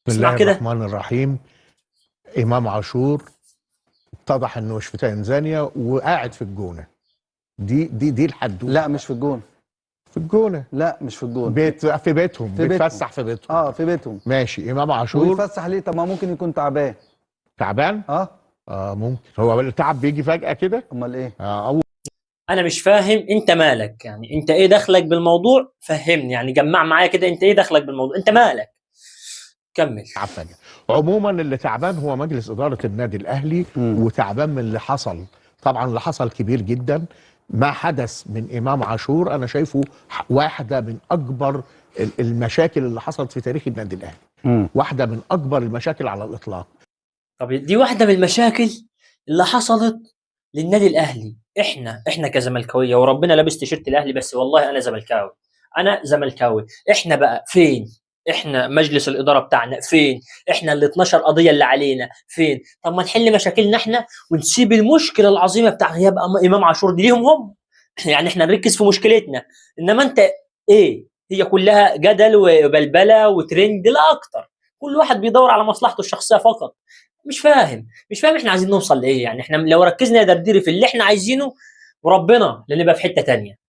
بسم اسمع الله كده. الرحمن الرحيم. إمام عاشور اتضح إنه مش في تنزانيا وقاعد في الجونة. دي الحدوتة. لا مش في الجون. في الجونة. لا مش في الجون. في بيتهم، في بيتهم. بيتفسح في بيتهم. في بيتهم. ماشي. إمام عاشور ويتفسح ليه؟ طب ما ممكن يكون تعبان. تعبان؟ ممكن. هو التعب بيجي فجأة كده؟ امال ايه؟ انا مش فاهم انت مالك، يعني انت ايه دخلك بالموضوع؟ فهمني، يعني جمع معايا كده، انت ايه دخلك بالموضوع؟ انت مالك؟ كمل. عفوا. عموما اللي تعبان هو مجلس إدارة النادي الأهلي، وتعبان من اللي حصل. طبعا اللي حصل كبير جدا. ما حدث من إمام عاشور أنا شايفه واحدة من أكبر المشاكل اللي حصلت في تاريخ النادي الأهلي. واحدة من أكبر المشاكل على الإطلاق. طب دي واحدة من المشاكل اللي حصلت للنادي الاهلي. احنا كزملكاويه، وربنا لابس تيشيرت الاهلي، بس والله انا زملكاوي. انا زملكاوي. احنا بقى فين؟ احنا مجلس الاداره بتاعنا فين؟ احنا ال 12 قضيه اللي علينا فين؟ طب ما نحل مشاكلنا احنا ونسيب المشكله العظيمه بتاع غياب امام عاشور دي ليهم هم. يعني احنا نركز في مشكلتنا، انما انت ايه؟ هي كلها جدل وبلبله وترند لا اكتر. كل واحد بيدور على مصلحته الشخصيه فقط. مش فاهم احنا عايزين نوصل لايه. يعني احنا لو ركزنا يا درديري في اللي احنا عايزينه وربنا، لنبقى في حته تانيه.